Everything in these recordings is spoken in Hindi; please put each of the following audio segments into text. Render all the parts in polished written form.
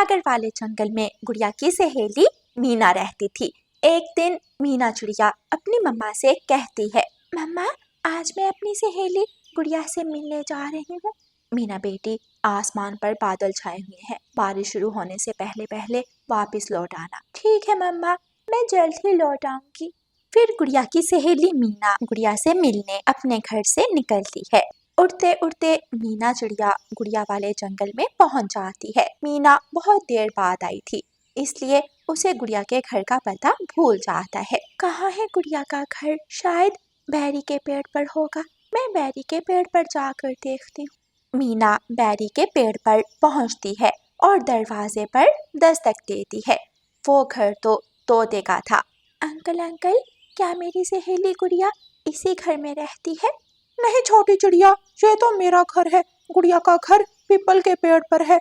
सागर वाले जंगल में गुड़िया की सहेली मीना रहती थी। एक दिन मीना चिड़िया अपनी मम्मा से कहती है, मम्मा आज मैं अपनी सहेली गुड़िया से मिलने जा रही हूँ। मीना बेटी, आसमान पर बादल छाए हुए हैं, बारिश शुरू होने से पहले पहले वापस लौट आना। ठीक है मम्मा, मैं जल्द ही लौट आऊंगी। फिर गुड़िया की सहेली मीना गुड़िया से मिलने अपने घर से निकलती है। उड़ते उड़ते मीना चिड़िया गुड़िया वाले जंगल में पहुंच जाती है। मीना बहुत देर बाद आई थी, इसलिए उसे गुड़िया के घर का पता भूल जाता है। कहाँ है गुड़िया का घर? शायद बैरी के पेड़ पर होगा। मैं बैरी के पेड़ पर जाकर देखती हूँ। मीना बैरी के पेड़ पर पहुंचती है और दरवाजे पर दस्तक देती है। वो घर तो तोते का था। अंकल अंकल, क्या मेरी सहेली गुड़िया इसी घर में रहती है? नहीं छोटी चिड़िया, ये तो मेरा घर है। गुड़िया का घर पीपल के पेड़ पर है,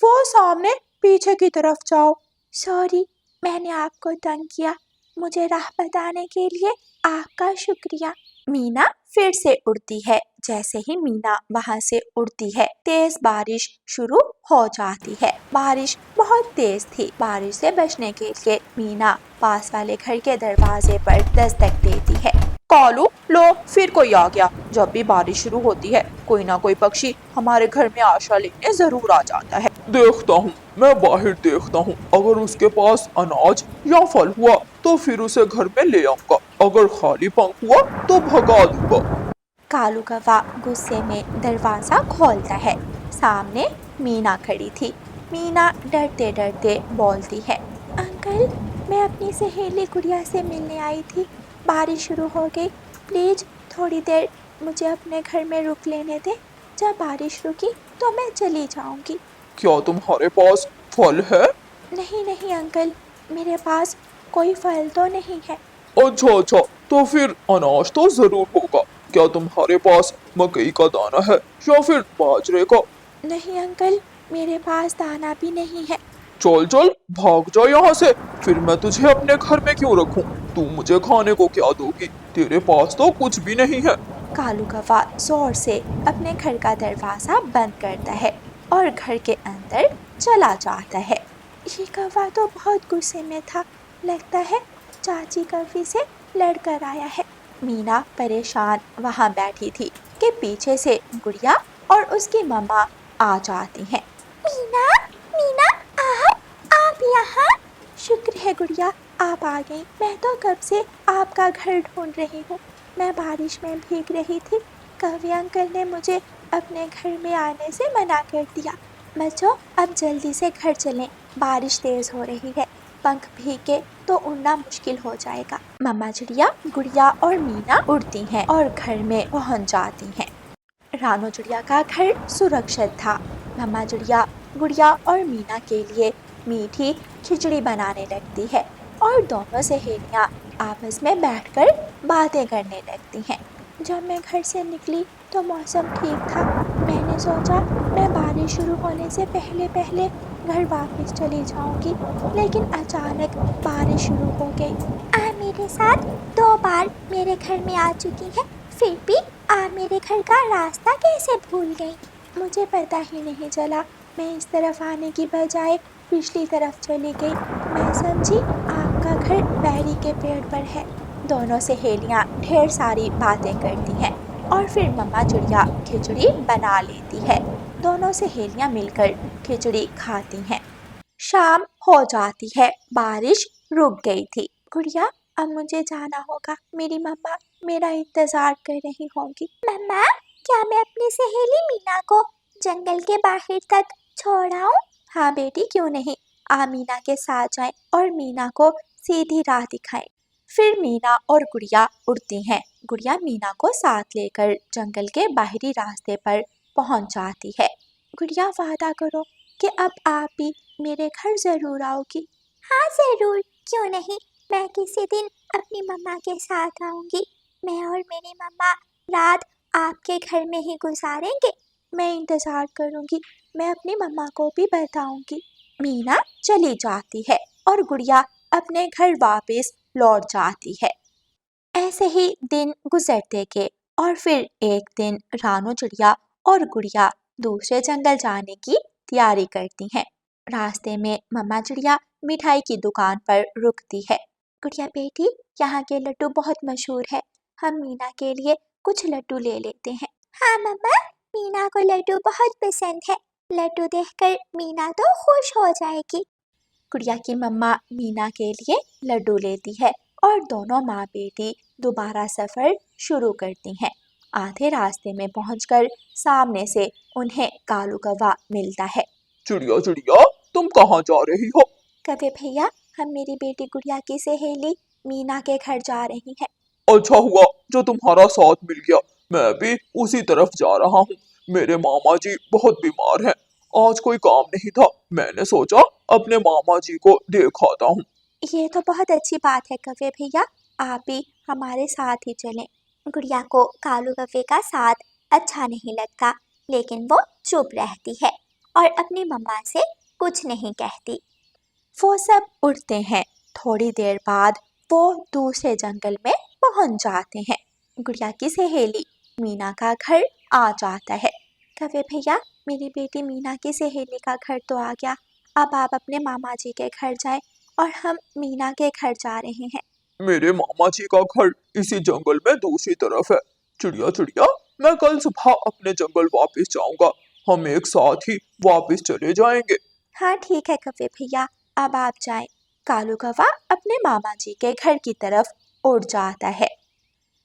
वो सामने पीछे की तरफ जाओ। सॉरी, मैंने आपको तंग किया। मुझे राह बताने के लिए आपका शुक्रिया। मीना फिर से उड़ती है। जैसे ही मीना वहाँ से उड़ती है, तेज बारिश शुरू हो जाती है। बारिश बहुत तेज थी। बारिश से बचने के लिए मीना पास वाले घर के दरवाजे पर दस्तक देती है। कालू, लो फिर कोई आ गया। जब भी बारिश शुरू होती है, कोई ना कोई पक्षी हमारे घर में आशा लेने जरूर आ जाता है। देखता हूँ, मैं बाहर देखता हूँ। अगर उसके पास अनाज या फल हुआ तो फिर उसे घर में ले आऊंगा। अगर खाली पंख हुआ तो भगा दूंगा। कालू कौवा गुस्से में दरवाजा खोलता है। सामने मीना खड़ी थी। मीना डरते डरते बोलती है, अंकल, मैं अपनी सहेली गुड़िया से मिलने आई थी। बारिश शुरू हो गई। प्लीज थोड़ी देर मुझे अपने घर में रुक लेने दे। जब बारिश रुकी तो मैं चली जाऊंगी। क्या तुम्हारे पास फल है? नहीं नहीं अंकल, मेरे पास कोई फल तो नहीं है। अच्छा, तो फिर अनाज तो जरूर होगा। क्या तुम्हारे पास मकई का दाना है या फिर बाजरे का? नहीं अंकल, मेरे पास दाना भी नहीं है। चल चल, भाग जा यहाँ से। फिर मैं तुझे अपने घर में क्यों रखूं? तू मुझे खाने को क्या दोगी? तेरे पास तो कुछ भी नहीं है। कालू कौवा जोर से अपने घर का दरवाजा बंद करता है और घर के अंदर चला जाता है। ये कौवा तो बहुत गुस्से में था। लगता है चाची कौवी से लड़कर आया है। मीना परेशान वहाँ बैठी थी कि पीछे से गुड़िया और उसकी मम्मा आ जाती हैं। मीना, मीना, आप यहाँ? शुक्र है गुड़िया, आप आ गई। मैं तो कब से आपका घर ढूंढ रही हूँ। मैं बारिश में भीग रही थी। कवि अंकल ने मुझे अपने घर में आने से मना कर दिया। बच्चों, अब जल्दी से घर चलें, बारिश तेज हो रही है। पंख भीगे तो उड़ना मुश्किल हो जाएगा। मम्मा चिड़िया, गुड़िया और मीना उड़ती हैं और घर में पहुंच जाती हैं। रानो चिड़िया का घर सुरक्षित था। मम्मा चिड़िया गुड़िया और मीना के लिए मीठी खिचड़ी बनाने लगती है और दोनों सहेलियाँ आपस में बैठकर बातें करने लगती हैं। जब मैं घर से निकली तो मौसम ठीक था। मैंने सोचा मैं बारिश शुरू होने से पहले पहले घर वापस चली जाऊंगी, लेकिन अचानक बारिश शुरू हो गई। आप मेरे साथ 2 बार मेरे घर में आ चुकी हैं, फिर भी आप मेरे घर का रास्ता कैसे भूल गई? मुझे पता ही नहीं चला। मैं इस तरफ आने की बजाय पिछली तरफ चली गई। मैं समझी आपका घर बैरी के पेड़ पर है। दोनों सहेलियाँ ढेर सारी बातें करती हैं और फिर मम्मा चिड़िया खिचड़ी बना लेती है। दोनों सहेलियाँ मिलकर खिचड़ी खाती हैं। शाम हो जाती है। बारिश रुक गई थी। गुड़िया, अब मुझे जाना होगा। मेरी मम्मा मेरा इंतजार कर रही होंगी। मम्मा, क्या मैं अपनी सहेली मीना को जंगल के बाहर तक छोड़ आऊं? हाँ बेटी, क्यों नहीं। आ मीना के साथ जाएं और मीना को सीधी राह दिखाएं। फिर मीना और गुड़िया उड़ती हैं। गुड़िया मीना को साथ लेकर जंगल के बाहरी रास्ते पर पहुंच जाती है। गुड़िया, वादा करो कि अब आप भी मेरे घर जरूर आओगी। हाँ जरूर, क्यों नहीं। मैं किसी दिन अपनी मम्मा के साथ आऊंगी। मैं और मेरी मम्मा रात आपके घर में ही गुजारेंगे। मैं इंतजार करूंगी। मैं अपनी मम्मा को भी बताऊंगी। मीना चली जाती है और गुड़िया अपने घर वापस लौट जाती है। ऐसे ही दिन गुजरते गए और फिर एक दिन रानो चिड़िया और गुड़िया दूसरे जंगल जाने की तैयारी करती हैं। रास्ते में मम्मा चिड़िया मिठाई की दुकान पर रुकती है। गुड़िया बेटी, यहाँ के लड्डू बहुत मशहूर है, हम मीना के लिए कुछ लड्डू ले लेते हैं। हाँ मम्मा, मीना को लड्डू बहुत पसंद है, लड्डू देखकर मीना तो खुश हो जाएगी। गुड़िया की मम्मा मीना के लिए लड्डू लेती है और दोनों माँ बेटी दोबारा सफर शुरू करती हैं। आधे रास्ते में पहुंचकर सामने से उन्हें कालू कौवा मिलता है। चिड़िया चिड़िया, तुम कहाँ जा रही हो? कौवे भैया, हम मेरी बेटी गुड़िया की सहेली मीना के घर जा रही हैं। अच्छा हुआ जो तुम्हारा साथ मिल गया, मैं भी उसी तरफ जा रहा हूँ। मेरे मामा जी बहुत बीमार हैं, आज कोई काम नहीं था, मैंने सोचा अपने मामा जी को देख आता हूँ। ये तो बहुत अच्छी बात है कौवे भैया, आप भी हमारे साथ ही चलें। गुड़िया को कालू कौवे का साथ अच्छा नहीं लगता, लेकिन वो चुप रहती है और अपनी मम्मा से कुछ नहीं कहती। वो सब उड़ते हैं। थोड़ी देर बाद वो दूसरे जंगल में पहुंच जाते हैं। गुड़िया की सहेली मीना का घर आ जाता है। कौवे भैया, मेरी बेटी मीना की सहेली का घर तो आ गया, अब आप अपने मामा जी के घर जाएं और हम मीना के घर जा रहे हैं। मेरे मामा जी का घर इसी जंगल में दूसरी तरफ है। चिड़िया चिड़िया, मैं कल सुबह अपने जंगल वापस जाऊंगा, हम एक साथ ही वापस चले जाएंगे। हाँ ठीक है कौवे भैया, अब आप जाएं। कालू कौवा अपने मामा जी के घर की तरफ उड़ जाता है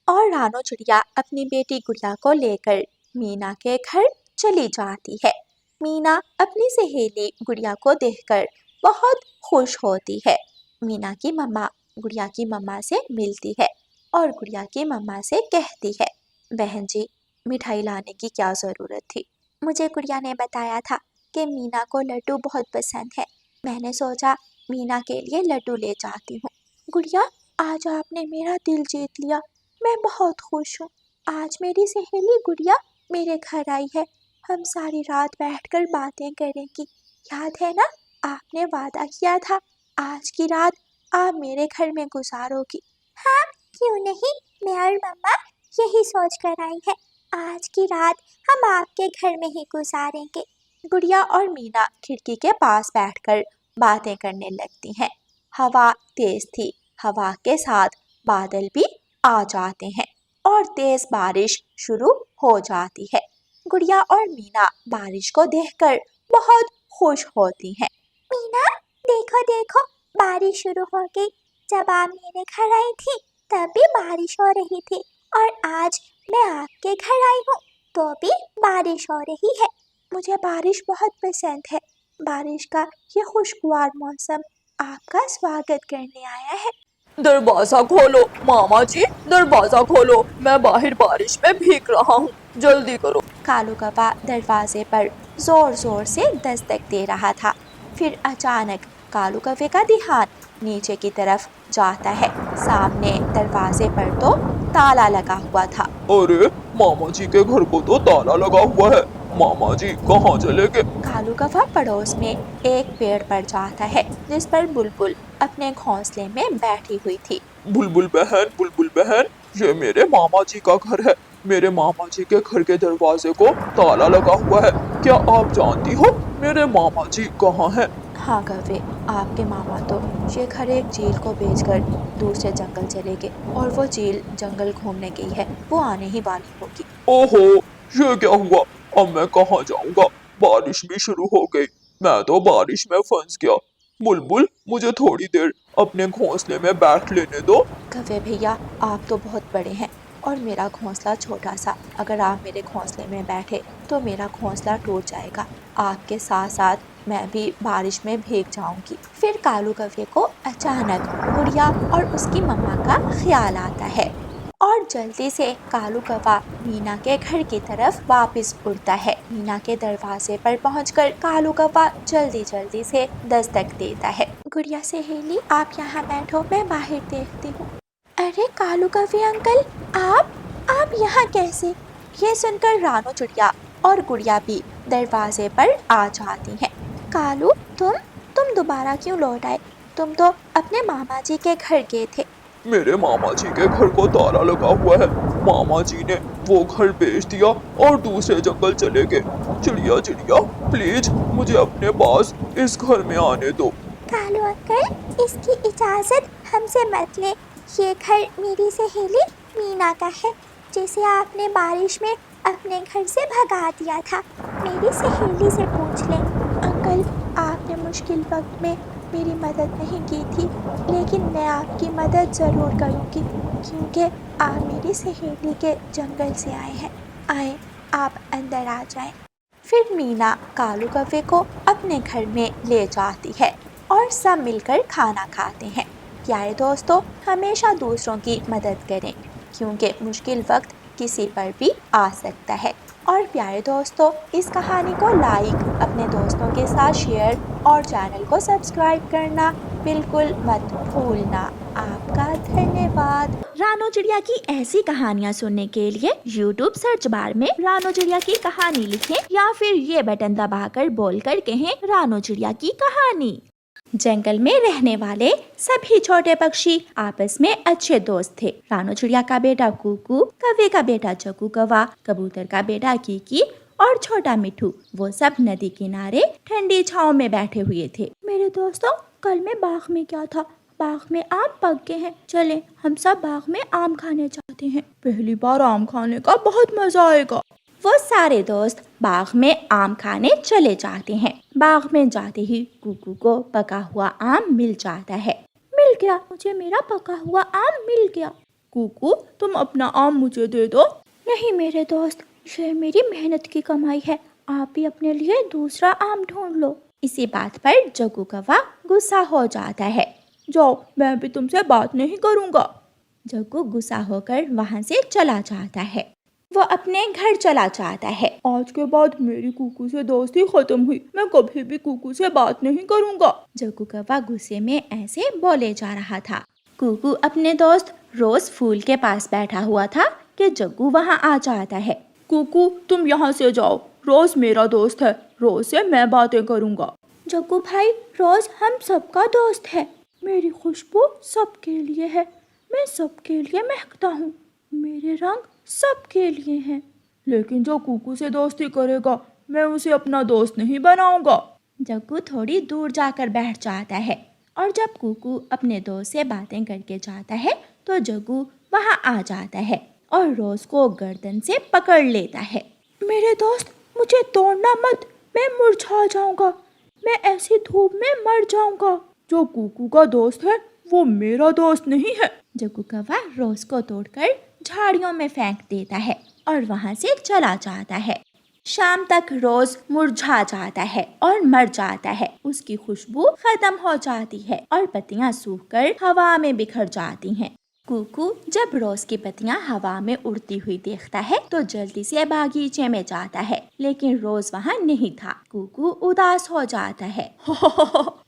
और रानो चिड़िया अपनी बेटी गुड़िया को लेकर मीना के घर चली जाती है। मीना अपनी सहेली गुड़िया को देखकर बहुत खुश होती है। मीना की मम्मा गुड़िया की मम्मा से मिलती है और गुड़िया की मम्मा से कहती है, बहन जी, मिठाई लाने की क्या ज़रूरत थी? मुझे गुड़िया ने बताया था कि मीना को लड्डू बहुत पसंद है, मैंने सोचा मीना के लिए लड्डू ले जाती हूँ। गुड़िया, आज आपने मेरा दिल जीत लिया, मैं बहुत खुश हूँ। आज मेरी सहेली गुड़िया मेरे घर आई है, हम सारी रात बैठकर बातें करेंगी। याद है ना, आपने वादा किया था आज की रात आप मेरे घर में गुजारोगी। हाँ, क्यों नहीं, मैं और मम्मा यही सोच कर आई है, आज की रात हम आपके घर में ही गुजारेंगे। गुड़िया और मीना खिड़की के पास बैठकर बातें करने लगती हैं। हवा तेज थी, हवा के साथ बादल भी आ जाते हैं और तेज बारिश शुरू हो जाती है। गुड़िया और मीना बारिश को देखकर बहुत खुश होती हैं। मीना, देखो देखो, बारिश शुरू हो गई। जब आप मेरे घर आई थी तब भी बारिश हो रही थी और आज मैं आपके घर आई हूँ तो भी बारिश हो रही है। मुझे बारिश बहुत पसंद है, बारिश का ये खुशगवार मौसम आपका स्वागत करने आया है। दरवाजा खोलो मामा जी, दरवाजा खोलो, मैं बाहर बारिश में भीग रहा हूँ, जल्दी करो। कालू कौवा दरवाजे पर जोर जोर से दस्तक दे रहा था। फिर अचानक कालू कौवे का ध्यान नीचे की तरफ जाता है। सामने दरवाजे पर तो ताला लगा हुआ था। अरे, मामा जी के घर को तो ताला लगा हुआ है, मामा जी कहाँ चले गए? कालू कौवा पड़ोस में एक पेड़ पर जाता है जिस पर बुलबुल अपने घोंसले में बैठी हुई थी। बुलबुल बहन, ये मेरे मामा जी का घर है। मेरे मामा जी के घर के दरवाजे को ताला लगा हुआ है, क्या आप जानती हो मेरे मामा जी कहाँ हैं? हाँ कौवे, आपके मामा तो ये घर एक झील को बेचकर दूसरे जंगल चले गए और वो झील जंगल घूमने गई है, वो आने ही वाली होगी। ओहो, ये क्या हुआ? अब मैं कहाँ जाऊंगा? बारिश भी शुरू हो गई, मैं तो बारिश में फंस गया। बुलबुल, मुझे थोड़ी देर अपने घोंसले में बैठ लेने दो। कौवे भैया, आप तो बहुत बड़े हैं और मेरा घोंसला छोटा सा, अगर आप मेरे घोंसले में बैठे तो मेरा घोंसला टूट जाएगा, आपके साथ साथ मैं भी बारिश में भीग जाऊंगी। फिर कालू कौवे को अचानक गुड़िया और उसकी मम्मा का ख्याल आता है और जल्दी से कालू कौवा मीना के घर की तरफ वापस उड़ता है। मीना के दरवाजे पर पहुंचकर कालू कौवा जल्दी जल्दी से दस्तक देता है। गुड़िया सहेली, आप यहाँ बैठो, मैं बाहर देखती हूँ। अरे कालू कौवे अंकल, आप यहाँ कैसे? ये सुनकर रानो चिड़िया और गुड़िया भी दरवाजे पर आ जाती हैं। कालू, तुम दोबारा क्यों लौट आए? तुम तो अपने मामा जी के घर गए थे। मेरे मामा जी के घर को ताला लगा हुआ है, मामा जी ने वो घर बेच दिया और दूसरे जंगल चले गए। चिड़िया चिड़िया प्लीज मुझे अपने पास इस घर में आने दो। कालू अंकल, इसकी इजाज़त हमसे मत ले। ये घर मेरी सहेली मीना का है, जिसे आपने बारिश में अपने घर से भगा दिया था। मेरी सहेली से पूछ लें। अंकल, आपने मुश्किल वक्त में मेरी मदद नहीं की थी, लेकिन मैं आपकी मदद ज़रूर करूँगी, क्योंकि आप मेरी सहेली के जंगल से आए हैं। आए, आप अंदर आ जाएं। फिर मीना कालू कौवे को अपने घर में ले जाती है और सब मिलकर खाना खाते हैं। प्यारे दोस्तों, हमेशा दूसरों की मदद करें, क्योंकि मुश्किल वक्त किसी पर भी आ सकता है। और प्यारे दोस्तों, इस कहानी को लाइक, अपने दोस्तों के साथ शेयर और चैनल को सब्सक्राइब करना बिल्कुल मत भूलना। आपका धन्यवाद। रानो चिड़िया की ऐसी कहानियाँ सुनने के लिए YouTube सर्च बार में रानो चिड़िया की कहानी लिखें या फिर ये बटन दबाकर बोलकर कहें रानो चिड़िया की कहानी। जंगल में रहने वाले सभी छोटे पक्षी आपस में अच्छे दोस्त थे। रानो चिड़िया का बेटा कुकू, कौवे का बेटा चकू कौवा, कबूतर का बेटा कीकी और छोटा मिठू, वो सब नदी किनारे ठंडी छांव में बैठे हुए थे। मेरे दोस्तों, कल में बाग में क्या था? बाग में आम पक गए हैं। चलें, हम सब बाग में आम खाने जाते हैं। पहली बार आम खाने का बहुत मजा आएगा। वो सारे दोस्त बाग में आम खाने चले जाते हैं। बाग में जाते ही कुकू को पका हुआ आम मिल जाता है। मिल गया, मुझे मेरा पका हुआ आम मिल गया। कुकू, तुम अपना आम मुझे दे दो। नहीं मेरे दोस्त, ये मेरी मेहनत की कमाई है। आप भी अपने लिए दूसरा आम ढूंढ लो। इसी बात पर जग्गू कौवा गुस्सा हो जाता है। जाओ, मैं भी तुमसे बात नहीं करूँगा। जग्गू गुस्सा होकर वहाँ से चला जाता है। वो अपने घर चला जाता है। आज के बाद मेरी कुकू से दोस्ती खत्म हुई। मैं कभी भी कुकू से बात नहीं करूँगा। जग्गू कौवा गुस्से में ऐसे बोले जा रहा था। कुकू अपने दोस्त रोज फूल के पास बैठा हुआ था कि जग्गू वहाँ आ जाता है। कुकू, तुम यहाँ से जाओ। रोज मेरा दोस्त है, रोज से मैं बातें करूँगा। जग्गू भाई, रोज हम सबका दोस्त है। मेरी खुशबू सबके लिए है। मैं सबके लिए महकता हूँ। मेरे रंग सबके लिए हैं। लेकिन जो कुकू से दोस्ती करेगा, मैं उसे अपना दोस्त नहीं बनाऊंगा। जग्गू थोड़ी दूर जाकर बैठ जाता है और जब कुकू अपने दोस्त से बातें करके जाता है तो जग्गू वहाँ आ जाता है और रोज को गर्दन से पकड़ लेता है। मेरे दोस्त, मुझे तोड़ना मत, मैं मुरझा जाऊंगा। मैं ऐसी धूप में मर जाऊंगा। जो कुकू का दोस्त है वो मेरा दोस्त नहीं है। जग्गू कौवा रोज को तोड़कर झाड़ियों में फेंक देता है और वहाँ से चला जाता है। शाम तक रोज मुरझा जाता है और मर जाता है। उसकी खुशबू खत्म हो जाती है और पत्तियां सूखकर हवा में बिखर जाती हैं। कुकू जब रोज की पत्तियां हवा में उड़ती हुई देखता है तो जल्दी से बागीचे में जाता है, लेकिन रोज वहाँ नहीं था। कुकू उदास हो जाता है।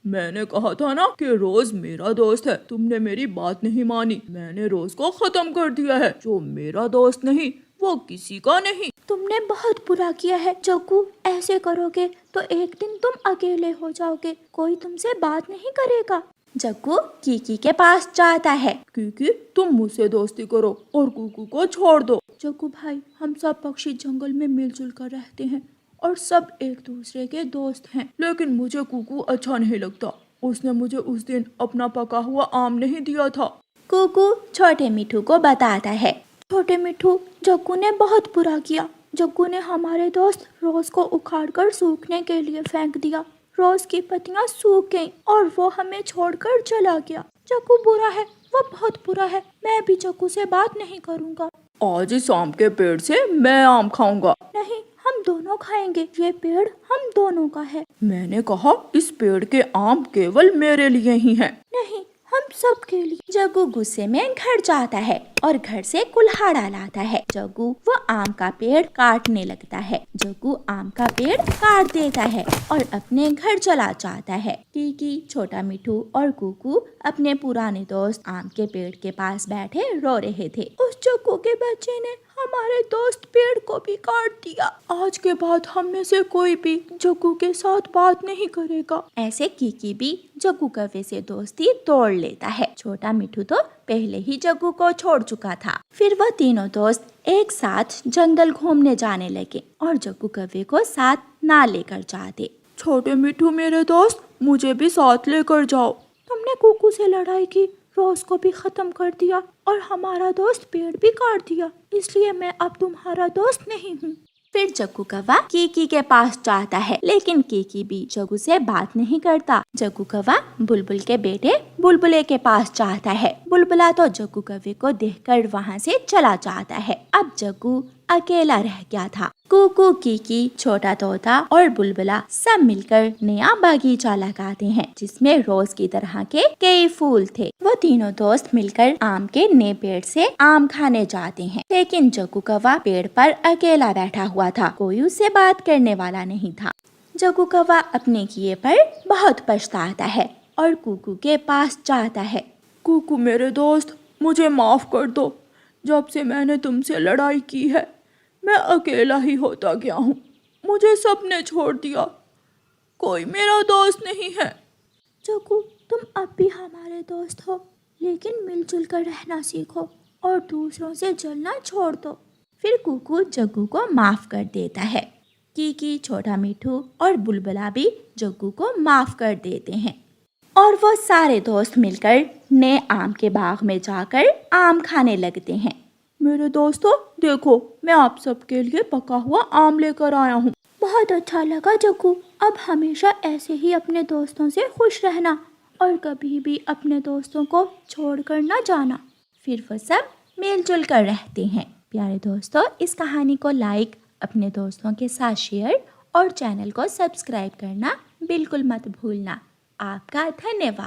मैंने कहा था ना कि रोज मेरा दोस्त है। तुमने मेरी बात नहीं मानी। मैंने रोज को खत्म कर दिया है। जो मेरा दोस्त नहीं वो किसी का नहीं। तुमने बहुत बुरा किया है जग्गू। ऐसे करोगे तो एक दिन तुम अकेले हो जाओगे। कोई तुमसे बात नहीं करेगा। जग्गू कीकी के पास जाता है। कीकी, तुम मुझसे दोस्ती करो और कुकू को छोड़ दो। जग्गू भाई, हम सब पक्षी जंगल में मिलजुल कर रहते हैं और सब एक दूसरे के दोस्त हैं। लेकिन मुझे कुकू अच्छा नहीं लगता। उसने मुझे उस दिन अपना पका हुआ आम नहीं दिया था। कुकू छोटे मिठू को बताता है। छोटे मिठू, जग्गू ने बहुत बुरा किया। जग्गू ने हमारे दोस्त रोज को उखाड़कर सूखने के लिए फेंक दिया। रोज की पत्तियां सूख गईं और वो हमें छोड़कर चला गया। जग्गू बुरा है, वो बहुत बुरा है। मैं भी जग्गू से बात नहीं करूँगा। आज इस आम के पेड़ से मैं आम खाऊंगा। नहीं, हम दोनों खाएंगे। ये पेड़ हम दोनों का है। मैंने कहा इस पेड़ के आम केवल मेरे लिए ही हैं। नहीं, हम सब के लिए। जग्गू गुस्से में घर जाता है और घर से कुल्हाड़ा लाता है। जग्गू वो आम का पेड़ काटने लगता है। जग्गू आम का पेड़ काट देता है और अपने घर चला जाता है। कीकी, छोटा मिठू और कुकू अपने पुराने दोस्त आम के पेड़ के पास बैठे रो रहे थे। उस जग्गू के बच्चे ने हमारे दोस्त पेड़ को भी काट दिया। आज के बाद हम में से कोई भी जग्गू के साथ बात नहीं करेगा। ऐसे कीकी भी जग्गू कौवे से दोस्ती तोड़ लेता है। छोटा मिठू तो पहले ही जग्गू को छोड़ चुका था। फिर वह तीनों दोस्त एक साथ जंगल घूमने जाने लगे और जग्गू कौवे को साथ ना लेकर जाते। छोटे मिठू मेरे दोस्त, मुझे भी साथ लेकर जाओ। तुमने कुकू से लड़ाई की, रोज को भी खत्म कर दिया और हमारा दोस्त पेड़ भी काट दिया, इसलिए मैं अब तुम्हारा दोस्त नहीं हूँ। फिर जग्गू कौवा कीकी के पास जाता है, लेकिन कीकी भी जग्गू से बात नहीं करता। जग्गू कौवा बुलबुल के बेटे बुलबुले के पास जाता है। बुलबुला तो जग्गू कौवे को देखकर वहाँ से चला जाता है। अब जग्गू अकेला रह गया था। कुकू, कीकी, छोटा तोता और बुलबुला सब मिलकर नया बगीचा लगाते हैं, जिसमें रोज की तरह के कई फूल थे। वो तीनों दोस्त मिलकर आम के नए पेड़ से आम खाने जाते हैं, लेकिन जग्गू कौवा पेड़ पर अकेला बैठा हुआ था, कोई उससे बात करने वाला नहीं था। जग्गू कौवा अपने किए पर बहुत पछताता है और कुकू के पास जाता है। कुकू मेरे दोस्त, मुझे माफ कर दो। जब से मैंने तुमसे लड़ाई की है, मैं अकेला ही होता गया हूँ। मुझे सबने छोड़ दिया, कोई मेरा दोस्त नहीं है। जग्गू, तुम अब भी हमारे दोस्त हो, लेकिन मिलजुल कर रहना सीखो और दूसरों से जलना छोड़ दो। फिर कुकू जग्गू को माफ कर देता है। कीकी, छोटा मिठू और बुलबुला भी जग्गू को माफ कर देते हैं और वो सारे दोस्त मिलकर नए आम के बाग में जाकर आम खाने लगते हैं। मेरे दोस्तों देखो, मैं आप सबके लिए पका हुआ आम लेकर आया हूँ। बहुत अच्छा लगा जग्गू। अब हमेशा ऐसे ही अपने दोस्तों से खुश रहना और कभी भी अपने दोस्तों को छोड़कर न जाना। फिर वो सब मिलजुल कर रहते हैं। प्यारे दोस्तों, इस कहानी को लाइक, अपने दोस्तों के साथ शेयर और चैनल को सब्सक्राइब करना बिल्कुल मत भूलना। आपका धन्यवाद।